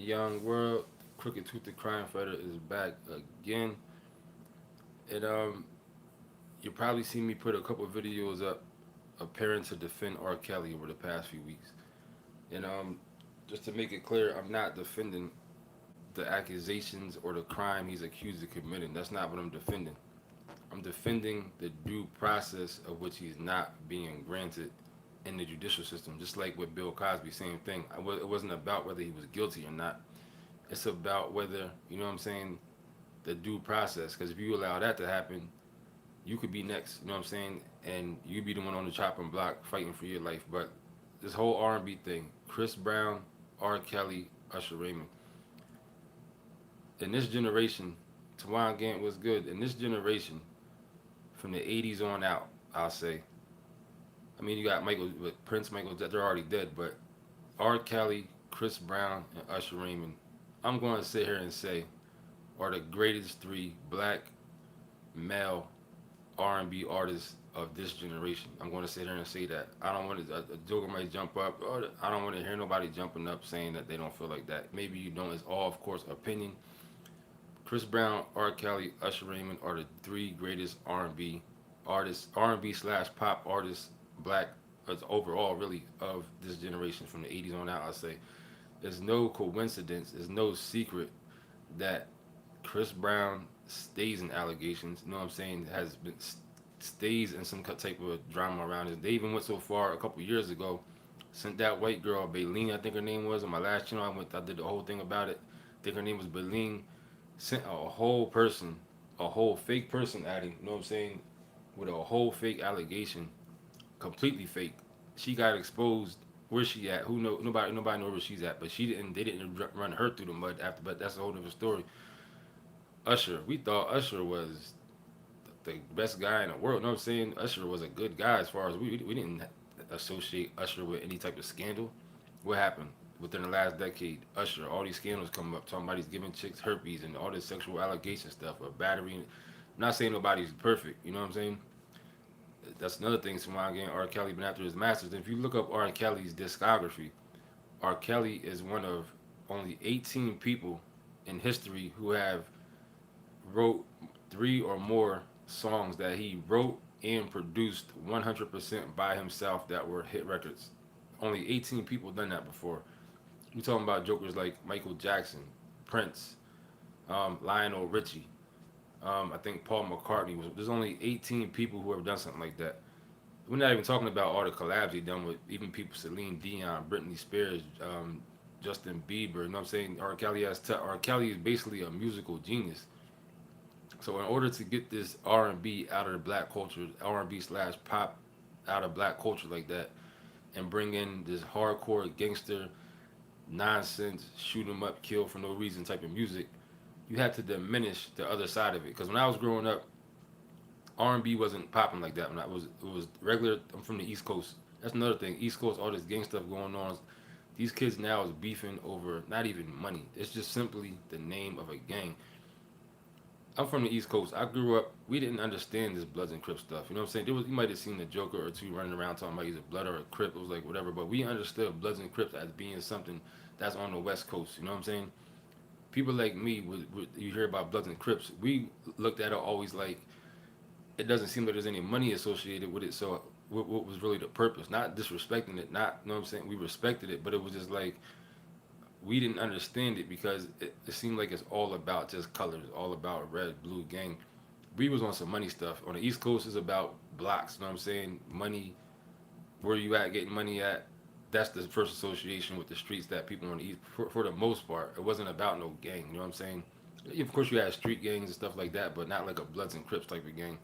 Young World, Crooked Tooth the Crime Fighter is back again. And you probably seen me put a couple of videos up appearing to defend R. Kelly over the past few weeks. And just to make it clear, I'm not defending the accusations or the crime he's accused of committing. That's not what I'm defending. I'm defending the due process of which he's not being granted in the judicial system. Just like with Bill Cosby, same thing. It wasn't about whether he was guilty or not. It's about whether, you know what I'm saying, the due process. Because if you allow that to happen, you could be next. You know what I'm saying, and you be the one on the chopping block fighting for your life. But this whole R&B thing, Chris Brown, R. Kelly, Usher Raymond, in this generation, Tawan Gant was good. In this generation, from the '80s on out, I'll say. I mean, you got Michael, Prince, Michael, they're already dead, but R. Kelly, Chris Brown, and Usher Raymond, I'm going to sit here and say, are the greatest three black male R&B artists of this generation. I'm going to sit here and say that. I don't want to. A joker might jump up. Or I don't want to hear nobody jumping up saying that they don't feel like that. Maybe you don't. It's all, of course, opinion. Chris Brown, R. Kelly, Usher Raymond are the three greatest R&B artists, R&B slash pop artists, black overall, really, of this generation from the '80s on out. I say there's no coincidence. There's no secret that Chris Brown stays in allegations. You know what I'm saying? Has been stays in some type of drama around it. They even went so far a couple years ago, sent that white girl Baleen, I think her name was, on my last channel. I did the whole thing about it. I think her name was Baleen. Sent a whole person, a whole fake person at him. You know what I'm saying? With a whole fake allegation, completely fake. She got exposed. Where's she at? Who know? Nobody knows where she's at. But she didn't. They didn't run her through the mud after. But that's a whole different story. Usher, we thought Usher was the best guy in the world. You know what I'm saying? Usher was a good guy as far as we didn't associate Usher with any type of scandal. What happened within the last decade? Usher, all these scandals come up talking about he's giving chicks herpes and all this sexual allegation stuff, or battery. I'm not saying nobody's perfect. You know what I'm saying? That's another thing. Someone again, R. Kelly been after his masters. If you look up R. Kelly's discography, R. Kelly is one of only 18 people in history who have wrote three or more songs that he wrote and produced 100% by himself that were hit records. Only 18 people done that before. You talking about jokers like Michael Jackson, Prince, Lionel Richie. I think Paul McCartney was. There's only 18 people who have done something like that. We're not even talking about all the collabs he done with even people Celine Dion, Britney Spears, Justin Bieber. You know what I'm saying? R. Kelly is basically a musical genius. So in order to get this R&B out of the black culture, R&B slash pop out of black culture like that, and bring in this hardcore gangster nonsense, shoot 'em up, kill for no reason type of music, you had to diminish the other side of it. Because when I was growing up, R&B wasn't popping like that. When I was, it was regular. I'm from the East Coast. That's another thing. East Coast, all this gang stuff going on. These kids now is beefing over not even money. It's just simply the name of a gang. I'm from the East Coast. I grew up. We didn't understand this Bloods and Crips stuff. You know what I'm saying? You might have seen the Joker or two running around talking about he's a Blood or a Crip. It was like whatever. But we understood Bloods and Crips as being something that's on the West Coast. You know what I'm saying? People like me, you hear about Bloods and Crips. We looked at it always like it doesn't seem like there's any money associated with it. So what was really the purpose? Not disrespecting it. Not, you know what I'm saying? We respected it, but it was just like we didn't understand it because it seemed like it's all about just colors, all about red, blue, gang. We was on some money stuff. On the East Coast, it's about blocks. You know what I'm saying? Money, where you at, getting money at. That's the first association with the streets that people on the East, for the most part, it wasn't about no gang. You know what I'm saying? Of course, you had street gangs and stuff like that, but not like a Bloods and Crips type of gang.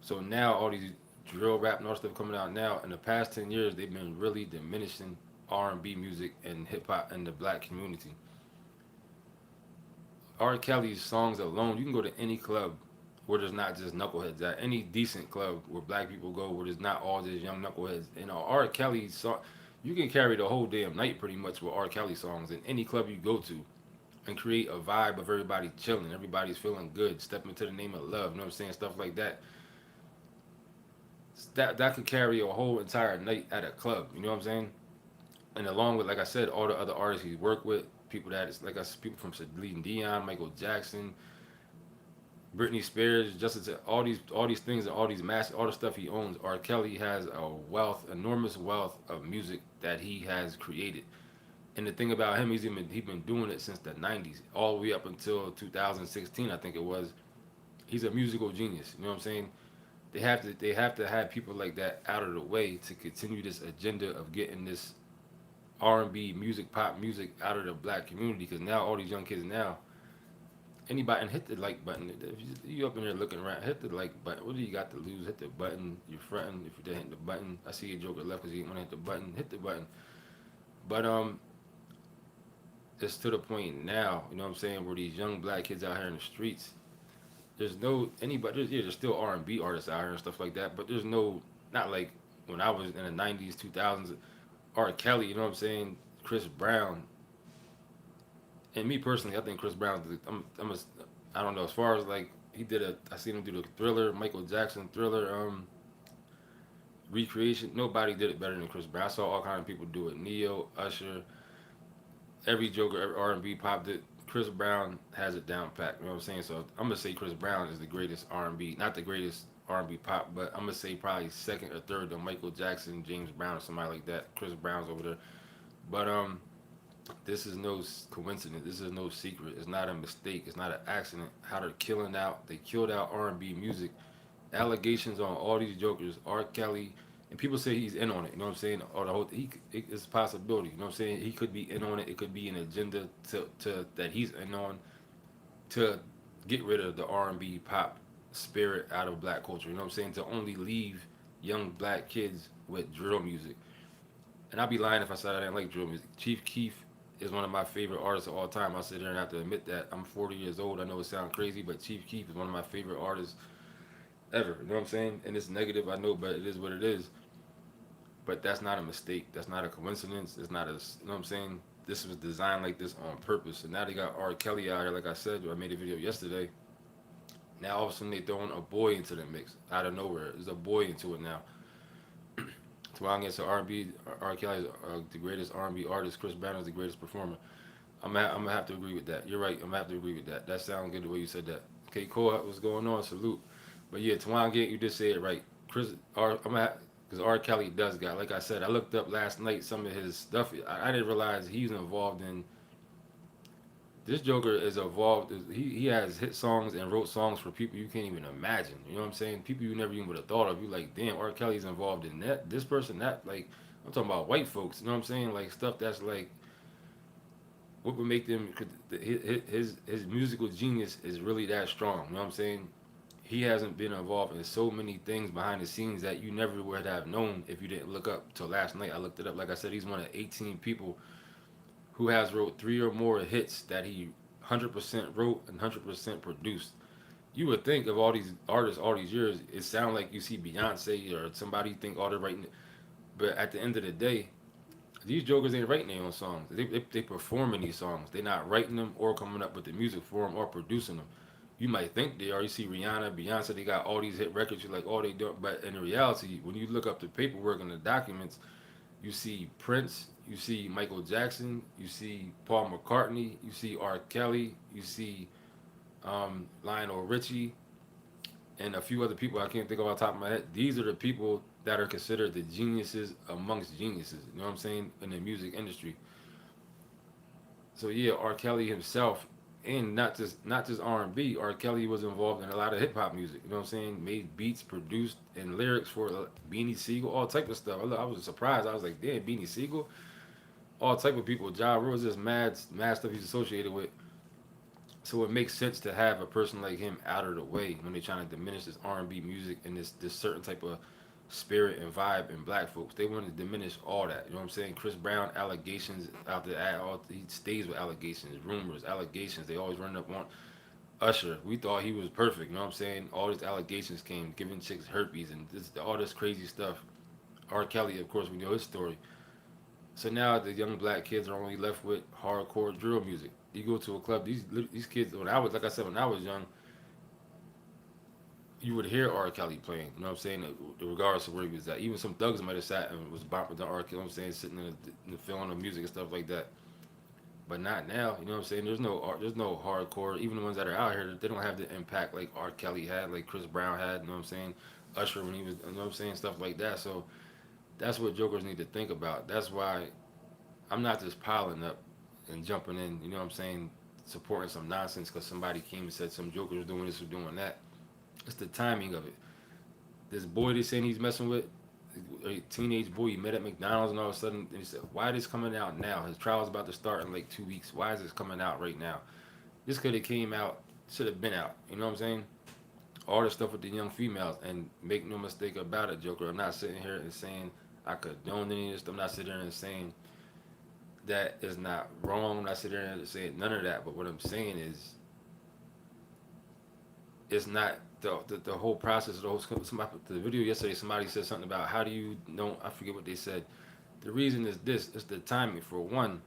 So now all these drill rap and all stuff coming out now. In the past 10 years, they've been really diminishing R&B music and hip hop in the black community. R. Kelly's songs alone, you can go to any club where there's not just knuckleheads at. Any decent club where black people go where there's not all these young knuckleheads. You know, R. Kelly's song, you can carry the whole damn night pretty much with R. Kelly songs in any club you go to and create a vibe of everybody chilling, everybody's feeling good, step into the name of love, you know what I'm saying? Stuff like that. That could carry a whole entire night at a club, you know what I'm saying? And along with, like I said, all the other artists he's worked with, people that it's like I said, people from Celine Dion, Michael Jackson, Britney Spears, Justin, all these things and all these mass, all the stuff he owns. R. Kelly has a wealth, enormous wealth of music that he has created. And the thing about him, he's been doing it since the '90s, all the way up until 2016, I think it was. He's a musical genius. You know what I'm saying? They have to have people like that out of the way to continue this agenda of getting this R&B music, pop music out of the black community. Because now all these young kids now, anybody, and hit the like button. If you up in there looking around, hit the like button. What do you got to lose? Hit the button. You're fronting. If you're hitting the button, I see a joker left because he didn't want to hit the button. Hit the button. But it's to the point now. You know what I'm saying? Where these young black kids out here in the streets, there's no anybody. There's still R&B artists out here and stuff like that. But there's no, not like when I was in the '90s, 2000s. R. Kelly. You know what I'm saying? Chris Brown. And me personally, I think Chris Brown. I don't know. As far as like he did I seen him do the Thriller, Michael Jackson Thriller, recreation. Nobody did it better than Chris Brown. I saw all kind of people do it. Neo, Usher, every Joker, every R&B pop did. Chris Brown has it down pat. You know what I'm saying? So I'm gonna say Chris Brown is the greatest R&B, not the greatest R&B pop, but I'm gonna say probably second or third to Michael Jackson, James Brown, or somebody like that. Chris Brown's over there. But this is no coincidence. This is no secret. It's not a mistake. It's not an accident. How they're killing out. They killed out R&B music. Allegations on all these jokers. R. Kelly, and people say he's in on it. You know what I'm saying? Or the whole it's a possibility. You know what I'm saying? He could be in on it. It could be an agenda to that he's in on to get rid of the R&B pop spirit out of black culture. You know what I'm saying? To only leave young black kids with drill music. And I'd be lying if I said I didn't like drill music. Chief Keef is one of my favorite artists of all time. I sit there and have to admit that. I'm 40 years old. I know it sounds crazy, but Chief Keef is one of my favorite artists ever. You know what I'm saying? And it's negative, I know, but it is what it is. But that's not a mistake. That's not a coincidence. It's not a, you know what I'm saying? This was designed like this on purpose. And now they got R. Kelly out here, like I said, I made a video yesterday. Now all of a sudden they throwing a boy into the mix out of nowhere. There's a boy into it now. So I guess R&B, R. Kelly is the greatest R&B artist. Chris Brown is the greatest performer. I'm gonna have to agree with that. You're right. I'm gonna have to agree with that. That sounds good the way you said that. Okay, cool. What's going on? Salute. But yeah, Twan Gate, you just said it right. Because R. Kelly does got. Like I said, I looked up last night some of his stuff. I didn't realize he's involved in. This Joker is involved. He has hit songs and wrote songs for people you can't even imagine. You know what I'm saying? People you never even would have thought of. You like, damn, R. Kelly's involved in that. This person, that like, I'm talking about white folks. You know what I'm saying? Like stuff that's like, what would make them? Cause his musical genius is really that strong. You know what I'm saying? He hasn't been involved in so many things behind the scenes that you never would have known if you didn't look up till last night. I looked it up. Like I said, he's one of 18 people who has wrote 3 or more hits that he 100% wrote and 100% produced. You would think of all these artists all these years, it sounds like you see Beyonce or somebody think all they're writing, but at the end of the day, these jokers ain't writing their own songs. They performing these songs. They're not writing them or coming up with the music for them or producing them. You might think they are. You see Rihanna, Beyonce, they got all these hit records. You're like, oh, they do. But in reality, when you look up the paperwork and the documents, you see Prince, you see Michael Jackson, you see Paul McCartney, you see R. Kelly, you see Lionel Richie, and a few other people I can't think of off the top of my head. These are the people that are considered the geniuses amongst geniuses. You know what I'm saying? In the music industry. So yeah, R. Kelly himself, and not just R&B. R. Kelly was involved in a lot of hip hop music. You know what I'm saying? Made beats, produced, and lyrics for Beanie Siegel, all type of stuff. I was surprised. I was like, damn, Beanie Siegel, all type of people. Ja Rule, just mad stuff he's associated with. So it makes sense to have a person like him out of the way when they're trying to diminish this R&B music and this certain type of spirit and vibe in black folks. They want to diminish all that. You know what I'm saying? Chris Brown, allegations out there. He stays with allegations, rumors, allegations. They always run up on Usher. We thought he was perfect. You know what I'm saying? All these allegations came, giving chicks herpes and all this crazy stuff. R. Kelly, of course, we know his story. So now the young black kids are only left with hardcore drill music. You go to a club, these kids. When I was, like I said, when I was young, you would hear R. Kelly playing. You know what I'm saying? Regardless of where he was at. Even some thugs might have sat and was bopping the R. Kelly. You know what I'm saying? Sitting in the feeling of music and stuff like that. but not now. You know what I'm saying? There's no hardcore. Even the ones that are out here, they don't have the impact like R. Kelly had, like Chris Brown had. You know what I'm saying? Usher when he was, you know what I'm saying, stuff like that. So that's what jokers need to think about. That's why I'm not just piling up and jumping in. You know what I'm saying? Supporting some nonsense because somebody came and said some jokers doing this or doing that. It's the timing of it. This boy they saying he's messing with, a teenage boy he met at McDonald's, and all of a sudden he said, "Why this coming out now? His trial's about to start in like 2 weeks. Why is this coming out right now? This could have came out, should have been out. You know what I'm saying? All the stuff with the young females, and make no mistake about it, Joker. I'm not sitting here and saying I condone any of this. I'm not sitting here and saying that is not wrong. I'm not sitting here and saying none of that. But what I'm saying is, it's not the whole process of the whole. Somebody, the video yesterday, somebody said something about how do you know? I forget what they said. The reason is this: it's the timing. For one,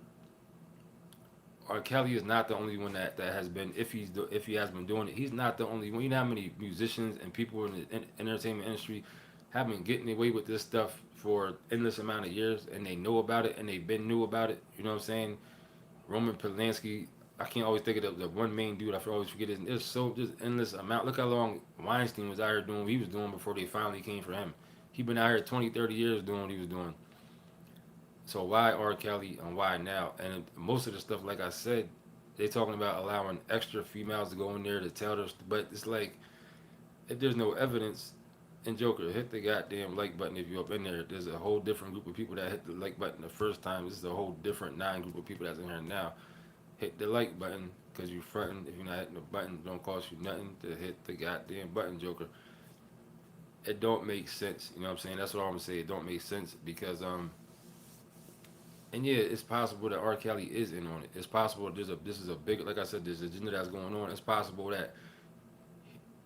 R. Kelly is not the only one that has been. If he has been doing it, he's not the only one. You know how many musicians and people in the entertainment industry have been getting away with this stuff for endless amount of years, and they know about it, and they've been knew about it. You know what I'm saying? Roman Polanski. I can't always think of the one main dude. I always forget his. There's so just endless amount. Look how long Weinstein was out here doing what he was doing before they finally came for him. He been out here 20, 30 years doing what he was doing. So why R. Kelly and why now? And most of the stuff, like I said, they talking about allowing extra females to go in there to tell their. But it's like if there's no evidence, and Joker, hit the goddamn like button if you're up in there. There's a whole different group of people that hit the like button the first time. This is a whole different group of people that's in here now. Hit the like button because you fronting. If you're not hitting the button, it don't cost you nothing to hit the goddamn button, Joker. It don't make sense. You know what I'm saying? That's what I'm gonna say. It don't make sense because and yeah, it's possible that R. Kelly is in on it. It's possible this is a big, like I said, there's agenda that's going on. It's possible that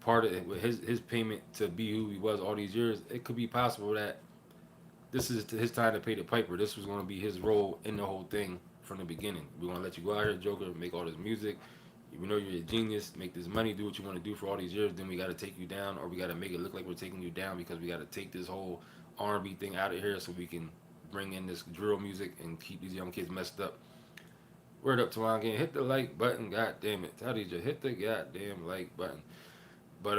part of it with his payment to be who he was all these years, it could be possible that this is his time to pay the piper. This was going to be his role in the whole thing from the beginning. We're going to let you go out here, Joker, make all this music. We know you're a genius. Make this money. Do what you want to do for all these years. Then we got to take you down, or we got to make it look like we're taking you down because we got to take this whole R&B thing out of here so we can bring in this drill music and keep these young kids messed up. Word up to one again. Hit the like button. God damn it. Tell these hit the goddamn like button. But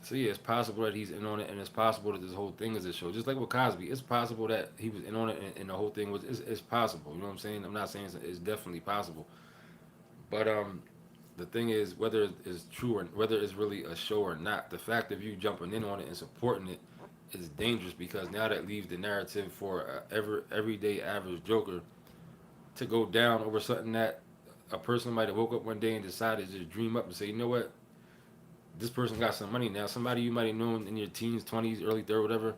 so yeah, it's possible that he's in on it, and it's possible that this whole thing is a show. Just like with Cosby, it's possible that he was in on it, and the whole thing was. It's possible. You know what I'm saying? I'm not saying it's definitely possible. But the thing is, whether it's true or whether it's really a show or not, the fact of you jumping in on it and supporting it is dangerous because now that leaves the narrative for a everyday average Joker to go down over something that a person might have woke up one day and decided to just dream up and say, you know what, this person got some money now. Somebody you might have known in your teens, 20s, early 30s, whatever.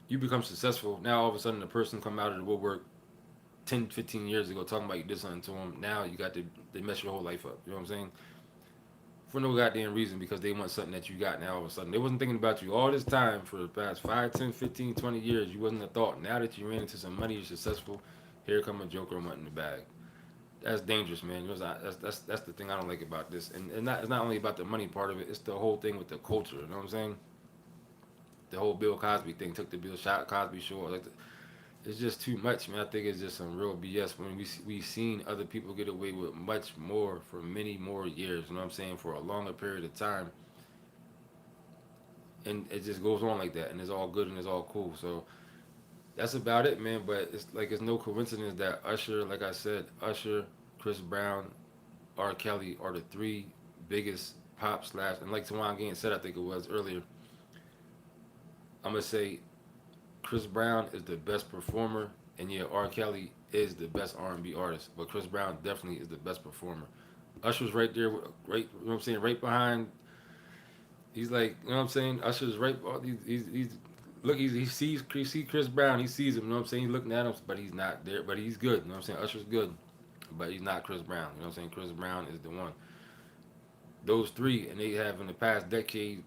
You become successful. Now all of a sudden the person come out of the woodwork 10, 15 years ago talking about you did something to them. Now you got to they mess your whole life up. You know what I'm saying? For no goddamn reason because they want something that you got now all of a sudden. They wasn't thinking about you all this time for the past 5, 10, 15, 20 years. You wasn't a thought. Now that you ran into some money, you're successful. Here come a joker wanting the bag. That's dangerous, man. That's the thing I don't like about this. And not, it's not only about the money part of it. It's the whole thing with the culture. You know what I'm saying? The whole Bill Cosby thing took the Bill Cosby show. It's just too much, man. I think it's just some real BS. When we seen other people get away with much more for many more years. You know what I'm saying? For a longer period of time, and it just goes on like that, and it's all good and it's all cool. So that's about it, man. But it's like it's no coincidence that Usher, like I said, Usher, Chris Brown, R. Kelly are the three biggest pop slash, and like Tawan Gaines said, I think it was earlier. I'm gonna say Chris Brown is the best performer, and yeah, R. Kelly is the best R&B artist, but Chris Brown definitely is the best performer. Usher's right there, right, you know what I'm saying, right behind. He's like, you know what I'm saying. Usher's right. He's look. He sees Chris Brown. He sees him. You know what I'm saying. He's looking at him, but he's not there. But he's good. You know what I'm saying. Usher's good, but he's not Chris Brown. You know what I'm saying. Chris Brown is the one. Those three, and they have in the past decade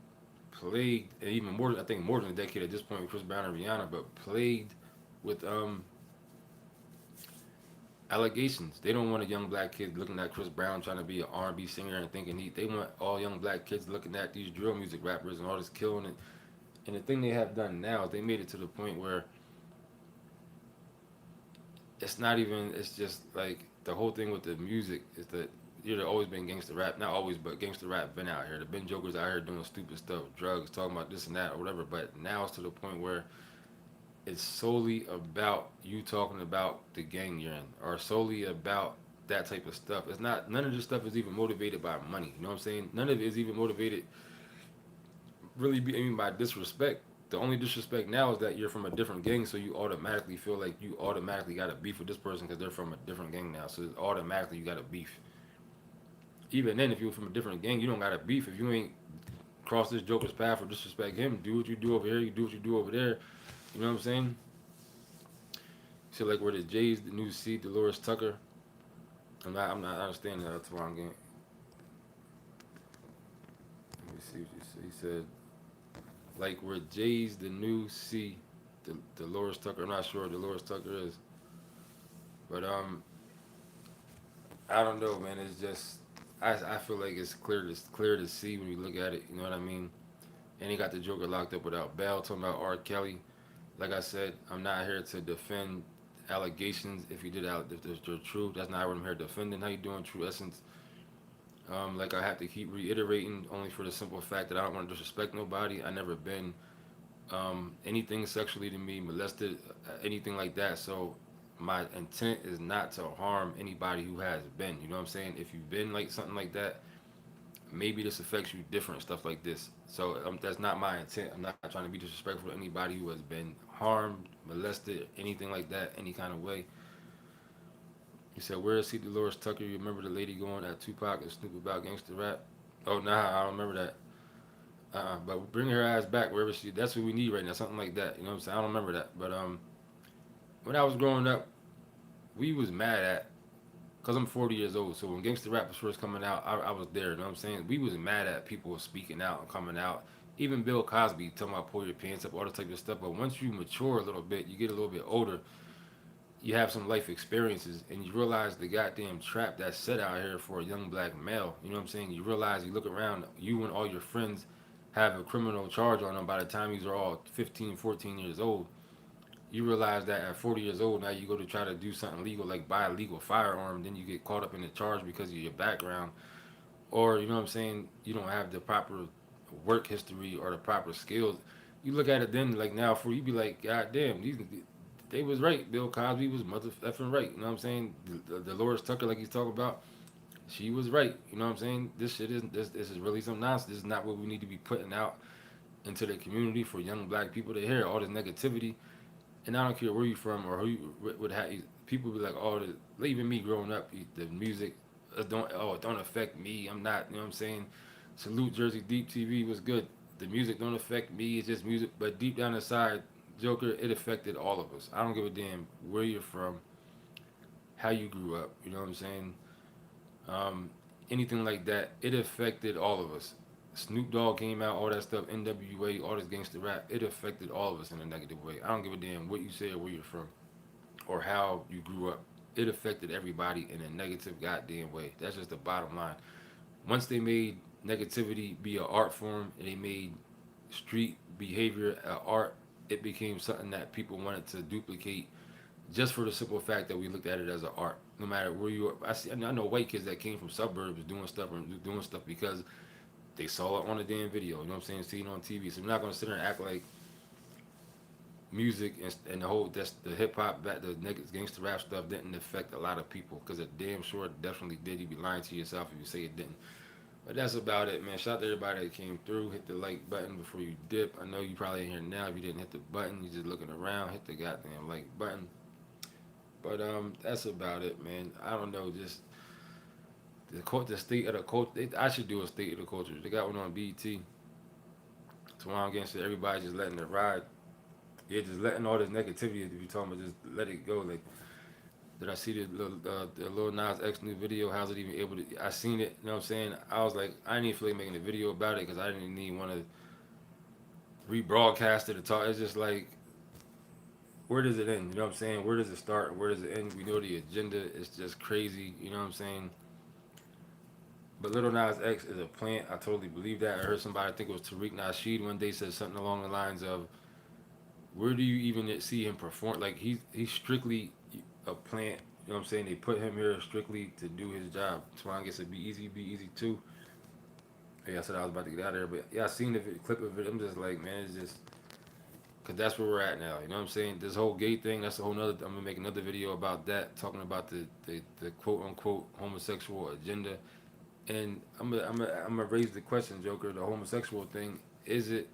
plagued, and even more. I think more than a decade at this point with Chris Brown and Rihanna, but plagued with allegations. They don't want a young black kid looking at Chris Brown trying to be an R&B singer and thinking they want all young black kids looking at these drill music rappers and all this killing it. And the thing they have done now is they made it to the point where it's not even. It's just like the whole thing with the music is that you've always been gangster rap, not always, but gangster rap been out here. The been jokers out here doing stupid stuff, drugs, talking about this and that or whatever. But now it's to the point where it's solely about you talking about the gang you're in, or solely about that type of stuff. It's not none of this stuff is even motivated by money. You know what I'm saying? None of it is even motivated really be I mean by disrespect. The only disrespect now is that you're from a different gang, so you automatically feel like you automatically got to beef with this person because they're from a different gang now. So it's automatically you got to beef. Even then, if you're from a different gang, you don't got to beef. If you ain't cross this joker's path or disrespect him, do what you do over here. You do what you do over there. You know what I'm saying? So like where the J's, the new C, Dolores Tucker. I'm not understanding that. That's why I'm getting. Let me see what you say. He said like where J's, the new C, the Dolores Tucker. I'm not sure what Dolores Tucker is, but I don't know, man. It's just I feel like it's clear to see when you look at it. You know what I mean? And he got the Joker locked up without bail. Talking about R. Kelly. Like I said, I'm not here to defend allegations if he did out if they're true. That's not what I'm here defending. How you doing, True Essence? Like I have to keep reiterating, only for the simple fact that I don't want to disrespect nobody. I never been anything sexually to me, molested, anything like that. So my intent is not to harm anybody who has been. You know what I'm saying? If you've been like something like that, maybe this affects you different, stuff like this. So that's not my intent. I'm not trying to be disrespectful to anybody who has been harmed, molested, anything like that, any kind of way. He said, "Where is he, Dolores Tucker? You remember the lady going at Tupac and Snoop about gangster rap?" Oh, nah, I don't remember that. But bring her ass back wherever she. That's what we need right now, something like that. You know what I'm saying? I don't remember that. But when I was growing up, we was mad at because I'm 40 years old. So when gangster rap was first coming out, I was there. You know what I'm saying? We was mad at people speaking out and coming out. Even Bill Cosby talking about pull your pants up, all that type of stuff. But once you mature a little bit, you get a little bit older, you have some life experiences, and you realize the goddamn trap that's set out here for a young black male. You know what I'm saying? You realize, you look around, you and all your friends have a criminal charge on them by the time you are all 15, 14 years old. You realize that at 40 years old, now you go to try to do something legal, like buy a legal firearm, then you get caught up in the charge because of your background. Or, you know what I'm saying, you don't have the proper work history or the proper skills. You look at it then, like now, for you be like, God damn, they was right. Bill Cosby was mother effing right. You know what I'm saying? Dolores Tucker, like he's talking about, she was right. You know what I'm saying? This shit isn't, this is really some nonsense. This is not what we need to be putting out into the community for young black people to hear. All this negativity. And I don't care where you from or who you would have. People be like, oh, even me growing up, the music, it don't affect me. I'm not, you know what I'm saying? Salute Jersey Deep TV was good. The music don't affect me. It's just music. But deep down inside, Joker, it affected all of us. I don't give a damn where you're from, how you grew up. You know what I'm saying? Um, Anything like that. It affected all of us. Snoop Dogg came out, all that stuff, NWA, all this gangster rap. It affected all of us in a negative way. I don't give a damn what you say or where you're from or how you grew up. It affected everybody in a negative goddamn way. That's just the bottom line. Once they made negativity be an art form and they made street behavior an art, it became something that people wanted to duplicate just for the simple fact that we looked at it as an art. No matter where you are, I know white kids that came from suburbs doing stuff because they saw it on a damn video. You know what I'm saying? Seeing it on TV. So we're not gonna sit there and act like music and the whole that's the hip hop, the gangster rap stuff didn't affect a lot of people because it damn sure definitely did. You'd be lying to yourself if you say it didn't. But that's about it, man. Shout out to everybody that came through. Hit the like button before you dip. I know you probably in here now. If you didn't hit the button, you're just looking around. Hit the goddamn like button. But that's about it, man. I don't know, just the state of the culture. I should do a state of the culture. They got one on BET. Tomorrow against everybody just letting it ride. Yeah, just letting all this negativity. If you talking about just let it go. Like, did I see the Lil Nas X new video? How's it even able to? I seen it. You know what I'm saying? I was like, I didn't even feel like making a video about it because I didn't even want to rebroadcast it or talk. It's just like, where does it end? You know what I'm saying? Where does it start and where does it end? We know the agenda is just crazy. You know what I'm saying? But Little Nas X is a plant. I totally believe that. I heard somebody, I think it was Tariq Nasheed, one day said something along the lines of, "Where do you even see him perform? Like he's strictly a plant You know what I'm saying? They put him here strictly to do his job. Twan gets to be easy too. Hey, I said I was about to get out of there, but yeah, I seen the clip of it. I'm just like, man, it's just because that's where we're at now. You know what I'm saying? This whole gay thing, that's a whole nother. I'm gonna make another video about that, talking about the quote unquote homosexual agenda. And I'm gonna raise the question, Joker. The homosexual thing, is it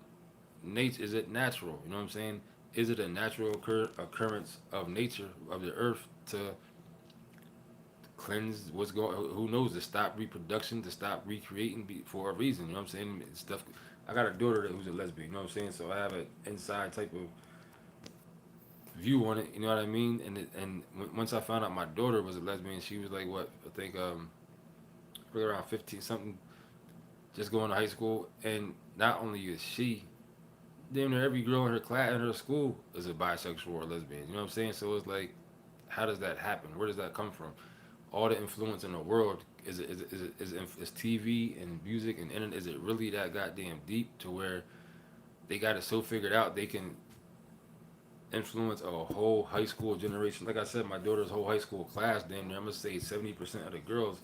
nature? Is it natural? You know what I'm saying? Is it a natural occurrence of nature of the earth to cleanse what's going? Who knows? To stop reproduction, to stop recreating for a reason. You know what I'm saying? Stuff. I got a daughter who's a lesbian. You know what I'm saying? So I have an inside type of view on it. You know what I mean? Once I found out my daughter was a lesbian, she was like, what? I think really around 15 something, just going to high school. And not only is she, damn near every girl in her class in her school is a bisexual or lesbian. You know what I'm saying? So it's like, how does that happen? Where does that come from? All the influence in the world is TV and music and internet. Is it really that goddamn deep to where they got it so figured out they can influence a whole high school generation? Like I said, my daughter's whole high school class, damn near, I'm gonna say 70% of the girls,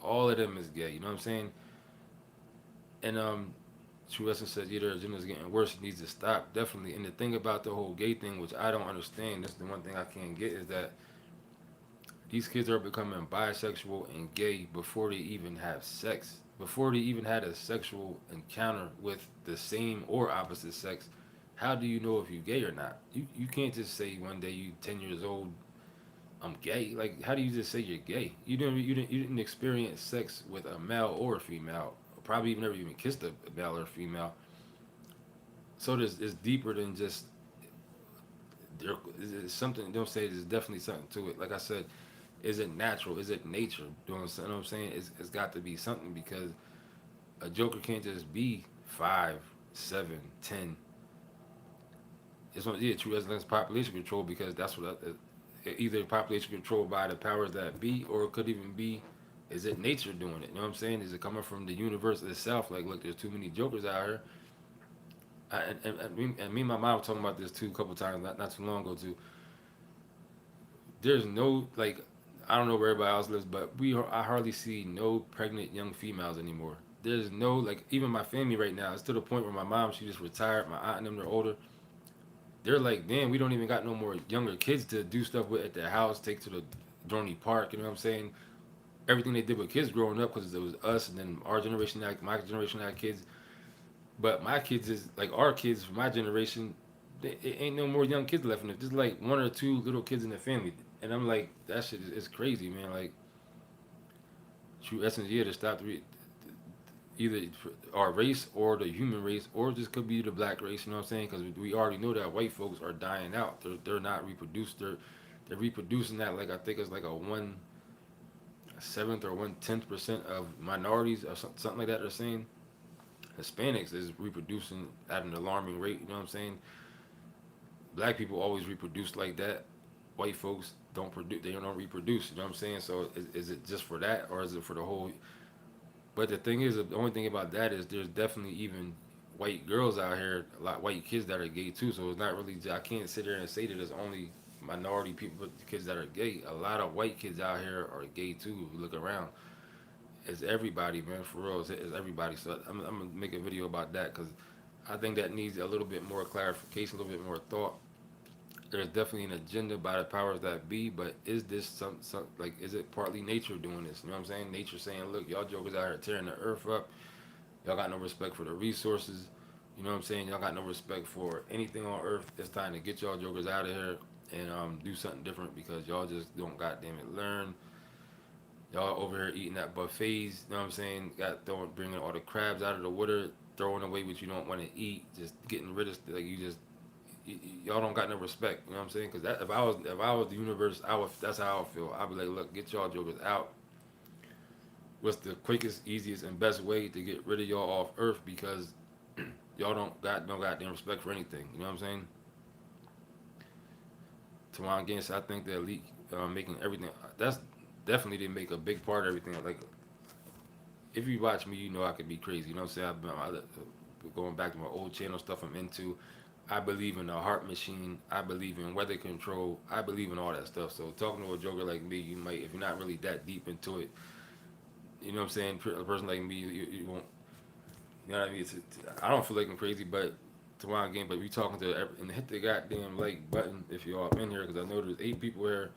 all of them is gay. You know what I'm saying? And True Essence says, yeah, their agenda's getting worse. It needs to stop, definitely. And the thing about the whole gay thing, which I don't understand, this is the one thing I can't get, is that these kids are becoming bisexual and gay before they even have sex, before they even had a sexual encounter with the same or opposite sex. How do you know if you're gay or not? You can't just say one day you 10 years old, I'm gay. Like, how do you just say you're gay? You didn't experience sex with a male or a female. Probably even never even kissed a male or a female. So it's deeper than just there. It's something. Don't say there's definitely something to it. Like I said, is it natural? Is it nature? Doing something? You know what I'm saying? It's got to be something because a Joker can't just be 5, 7, 10. It's not, yeah, true as population control because that's what either population control by the powers that be, or it could even be, is it nature doing it? You know what I'm saying? Is it coming from the universe itself? Like, look, there's too many jokers out here. Me and my mom were talking about this too a couple times, not too long ago too. There's no like, I don't know where everybody else lives, but I hardly see no pregnant young females anymore. There's no like, even my family right now. It's to the point where my mom, she just retired. My aunt and them, they're older. They're like, damn, we don't even got no more younger kids to do stuff with at their house, take to the Dorney Park. You know what I'm saying? Everything they did with kids growing up, because it was us and then our generation, like my generation had kids. But my kids is like our kids from my generation. It ain't no more young kids left in it. Just like one or two little kids in the family, and I'm like, that shit is crazy, man. Like, true essence, yeah, to stop either our race or the human race, or just could be the black race. You know what I'm saying? Because we already know that white folks are dying out. They're not reproduced. They're reproducing that like I think it's like a 1/7 or 1/10% of minorities or something like that. They're saying Hispanics is reproducing at an alarming rate. You know what I'm saying? Black people always reproduce like that. White folks don't produce. They don't reproduce. You know what I'm saying? So is it just for that, or is it for the whole? But the thing is, the only thing about that is there's definitely even white girls out here, a lot white kids that are gay too. So it's not really. I can't sit there and say that there's only minority people, kids that are gay. A lot of white kids out here are gay too. If you look around, it's everybody, man. For real, it's everybody. So I'm gonna make a video about that because I think that needs a little bit more clarification, a little bit more thought. There's definitely an agenda by the powers that be, but is this some like, is it partly nature doing this? You know what I'm saying? Nature saying, look, y'all jokers out here tearing the earth up. Y'all got no respect for the resources. You know what I'm saying? Y'all got no respect for anything on earth. It's time to get y'all jokers out of here and do something different because y'all just don't goddamn it learn. Y'all over here eating at buffets. You know what I'm saying? Bringing all the crabs out of the water, throwing away what you don't want to eat, just getting rid of like you just y'all don't got no respect. You know what I'm saying? Because if I was the universe, that's how I would feel. I'd be like, look, get y'all jokers out. What's the quickest, easiest, and best way to get rid of y'all off Earth? Because y'all don't got no goddamn respect for anything. You know what I'm saying? Teron Gaines, I think the elite making everything. That's definitely they make a big part of everything. Like if you watch me, you know I could be crazy. You know what I'm saying? Going back to my old channel stuff I'm into. I believe in the heart machine. I believe in weather control. I believe in all that stuff. So talking to a joker like me, you might, if you're not really that deep into it, you know what I'm saying. A person like me, you won't. You know what I mean? I don't feel like I'm crazy, but to wind game. But we talking to and hit the goddamn like button if you're all in here because I know there's 8 people here.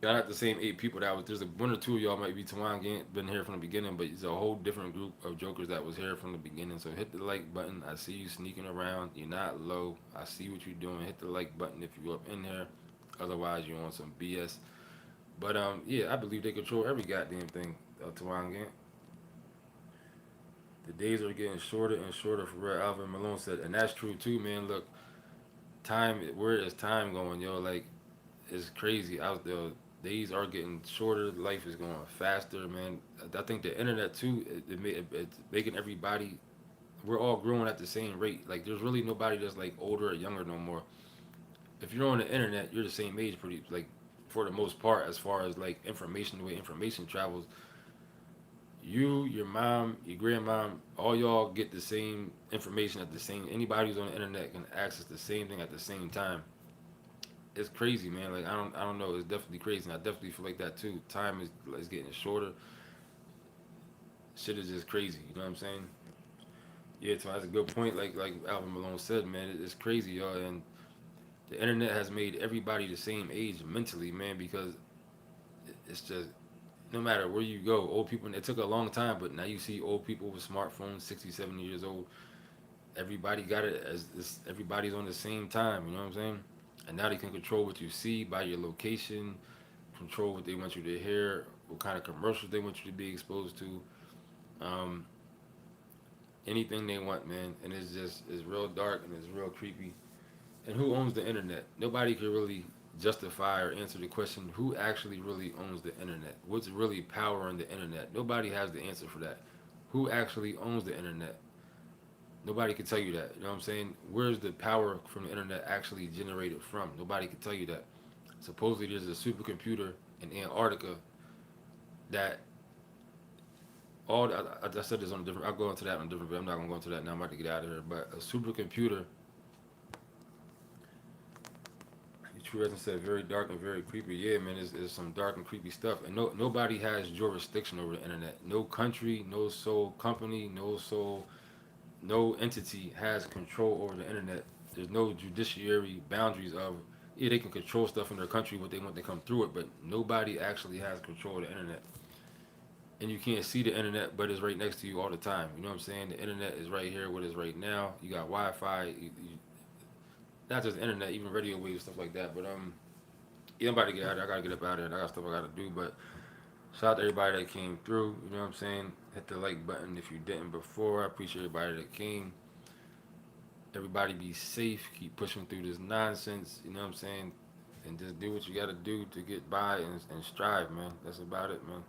Y'all not the same 8 people that was. There's one or two of y'all might be Tawan Gant, been here from the beginning, but it's a whole different group of jokers that was here from the beginning. So hit the like button. I see you sneaking around. You're not low. I see what you're doing. Hit the like button if you up in here. Otherwise, you're on some BS. But yeah, I believe they control every goddamn thing. Tawan Gant. The days are getting shorter and shorter for real. Alvin Malone said, and that's true too, man. Look, time. Where is time going, yo? Like it's crazy out there. Days are getting shorter. Life is going faster, man. I think the internet too. It's making everybody. We're all growing at the same rate. Like there's really nobody that's like older or younger no more. If you're on the internet, you're the same age, pretty like for the most part. As far as like information, the way information travels, you, your mom, your grandmom, all y'all get the same information at the same. Anybody who's on the internet can access the same thing at the same time. It's crazy, man. Like I don't know. It's definitely crazy. And I definitely feel like that too. Time is getting shorter. Shit is just crazy. You know what I'm saying? Yeah, so that's a good point. Like Alvin Malone said, man, it's crazy, y'all. And the internet has made everybody the same age mentally, man, because it's just no matter where you go, old people. It took a long time, but now you see old people with smartphones, 60, 70 years old. Everybody got it as everybody's on the same time. You know what I'm saying? And now they can control what you see by your location, control what they want you to hear, what kind of commercials they want you to be exposed to, um, anything they want, man. And it's real dark and it's real creepy. And who owns the internet? Nobody can really justify or answer the question who actually really owns the internet. What's really powering the internet? Nobody has the answer for that. Who actually owns the internet? Nobody can tell you that. You know what I'm saying? Where's the power from the internet actually generated from? Nobody can tell you that. Supposedly there's a supercomputer in Antarctica that I said this on a different. I'll go into that on a different. But I'm not gonna go into that now. I'm about to get out of here. But a supercomputer. True as I said, very dark and very creepy. Yeah, man, it's some dark and creepy stuff. And nobody has jurisdiction over the internet. No country, no sole company, no entity has control over the internet. There's no judiciary boundaries of yeah, they can control stuff in their country what they want to come through it, but nobody actually has control of the internet. And you can't see the internet, but it's right next to you all the time. You know what I'm saying? The internet is right here, what is right now. You got Wi-Fi, not just the internet, even radio waves, stuff like that. But yeah, I'm about to get out of there. I gotta get up out of here. I got stuff I gotta do. But shout out to everybody that came through. You know what I'm saying? Hit the like button if you didn't before. I appreciate everybody that came. Everybody be safe. Keep pushing through this nonsense. You know what I'm saying? And just do what you gotta do to get by and strive, man. That's about it, man.